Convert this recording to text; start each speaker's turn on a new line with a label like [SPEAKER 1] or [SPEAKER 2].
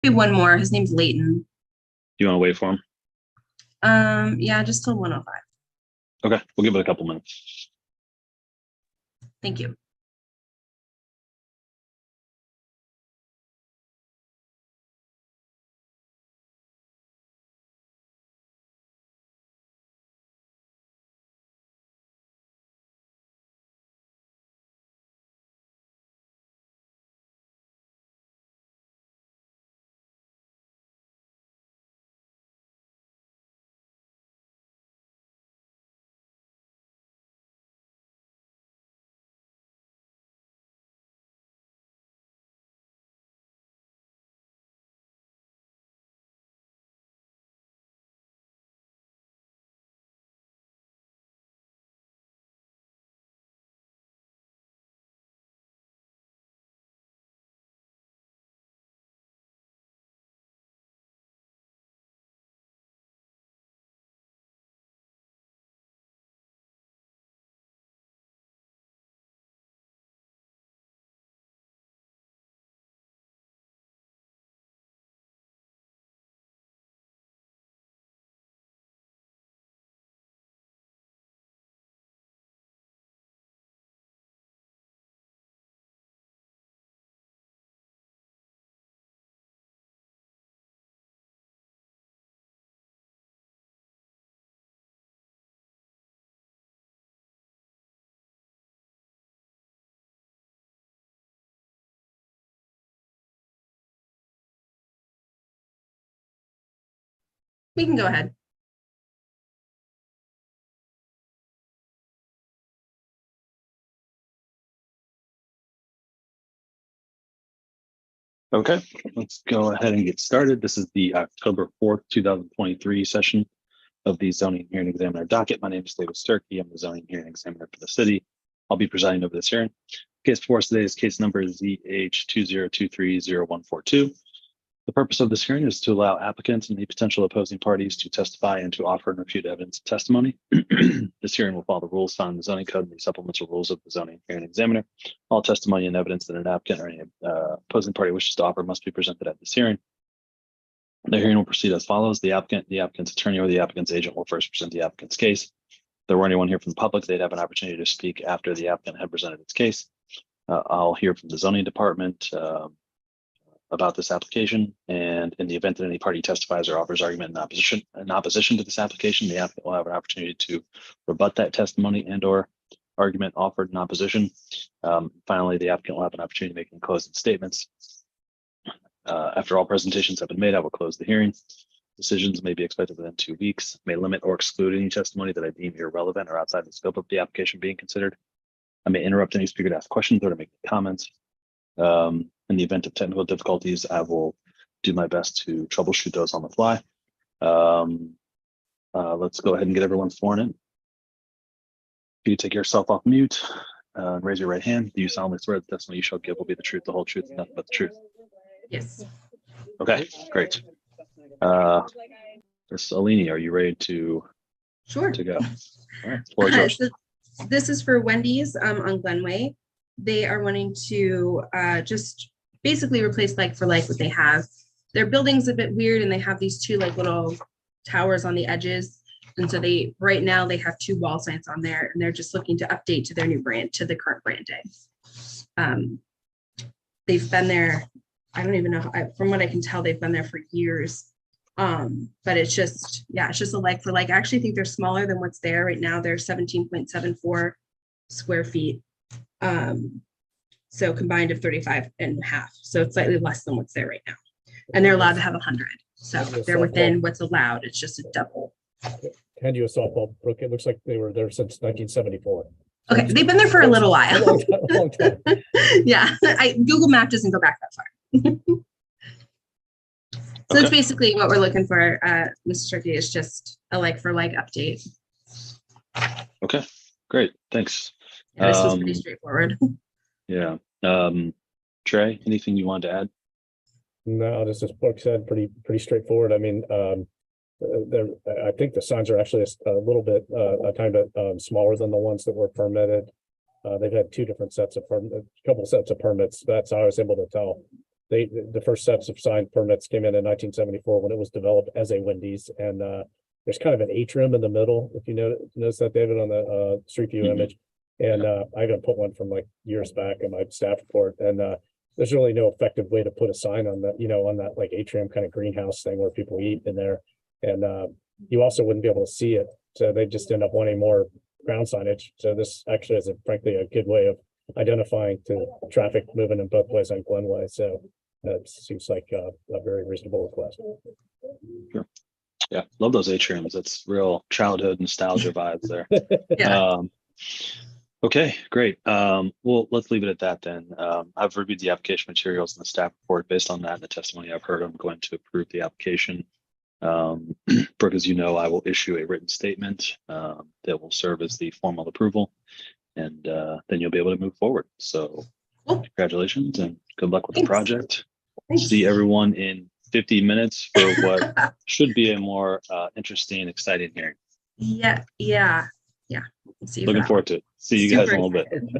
[SPEAKER 1] Maybe one more. His name's Leighton.
[SPEAKER 2] Do you want to wait for him?
[SPEAKER 1] Yeah, just till 1:05.
[SPEAKER 2] Okay, we'll give it a couple minutes.
[SPEAKER 1] Thank you. We can go ahead.
[SPEAKER 2] Okay, let's go ahead and get started. This is the October 4th, 2023 session of the Zoning Hearing Examiner docket. My name is David Sturkey. I'm the Zoning Hearing Examiner for the city. I'll be presiding over this hearing. Case before us today is case number ZH20230142. The purpose of this hearing is to allow applicants and the potential opposing parties to testify and to offer and refute evidence of testimony. This hearing will follow the rules found in the zoning code and the supplemental rules of the Zoning Hearing Examiner. All testimony and evidence that an applicant or any opposing party wishes to offer must be presented at this hearing. The hearing will proceed as follows. The applicant's attorney, or the applicant's agent will first present the applicant's case. If there were anyone here from the public, they'd have an opportunity to speak after the applicant had presented its case. I'll hear from the zoning department about this application, and in the event that any party testifies or offers argument in opposition to this application, the applicant will have an opportunity to rebut that testimony and or argument offered in opposition. Finally, the applicant will have an opportunity to make any closing statements. After all presentations have been made, I will close the hearing. Decisions may be expected within 2 weeks, may limit or exclude any testimony that I deem irrelevant or outside the scope of the application being considered. I may interrupt any speaker to ask questions or to make comments. In the event of technical difficulties, I will do my best to troubleshoot those on the fly. Let's go ahead and get everyone sworn in. If you take yourself off mute and raise your right hand, do you solemnly swear that the testimony you shall give will be the truth, the whole truth, and nothing but the truth?
[SPEAKER 1] Yes.
[SPEAKER 2] Okay, great. Ms. Alini, are you ready to go? All right, floor is yours.
[SPEAKER 1] So this is for Wendy's on Glenway. They are wanting to just basically replace like for like what they have. Their building's a bit weird and they have these two like little towers on the edges. And so right now they have 2 wall signs on there and they're just looking to update to their new brand, to the current brand day. They've been there, I don't even know, from what I can tell, they've been there for years. But it's just, yeah, it's just a like for like. I actually think they're smaller than what's there right now. They're 17.74 square feet. So combined of 35.5. So it's slightly less than what's there right now. And they're allowed to have 100. So they're within what's allowed. It's just a double.
[SPEAKER 3] Hand you a softball, Brooke. It looks like they were there since 1974.
[SPEAKER 1] Okay, they've been there for a little while.
[SPEAKER 3] A long time.
[SPEAKER 1] Yeah, Google Map doesn't go back that far. So it's basically what we're looking for, Mr. Turkey, is just a like for like update.
[SPEAKER 2] Okay, great, thanks.
[SPEAKER 1] Yeah, this was pretty straightforward.
[SPEAKER 2] Yeah. Trey, anything you wanted to add?
[SPEAKER 3] No, this is Brooke said, pretty straightforward. I mean, I think the signs are actually a little bit a tiny bit smaller than the ones that were permitted. They've had 2 different sets of a couple sets of permits. That's how I was able to tell. the first sets of signed permits came in 1974 when it was developed as a Wendy's, and there's kind of an atrium in the middle, if you notice that, David, on the street view
[SPEAKER 2] Mhm.
[SPEAKER 3] image. And I even put one from like years back in my staff report, and there's really no effective way to put a sign on that, on that like atrium kind of greenhouse thing where people eat in there. And you also wouldn't be able to see it. So they just end up wanting more ground signage. So this actually is frankly a good way of identifying to traffic moving in both ways on Glenway. So that seems like a very reasonable request.
[SPEAKER 2] Yeah, love those atriums. That's real childhood nostalgia vibes there.
[SPEAKER 1] Yeah.
[SPEAKER 2] Okay, great. Well, let's leave it at that then. I've reviewed the application materials and the staff report. Based on that and the testimony I've heard, I'm going to approve the application. Brooke, as you know, I will issue a written statement that will serve as the formal approval, and then you'll be able to move forward. So
[SPEAKER 1] Cool.
[SPEAKER 2] congratulations and good luck with the
[SPEAKER 1] Thanks.
[SPEAKER 2] project.
[SPEAKER 1] Thanks.
[SPEAKER 2] See everyone in 50 minutes for what should be a more interesting, exciting hearing.
[SPEAKER 1] Yeah. See you for
[SPEAKER 2] Looking
[SPEAKER 1] that
[SPEAKER 2] forward to it. See you guys in
[SPEAKER 1] Super
[SPEAKER 2] a little bit.
[SPEAKER 1] excited.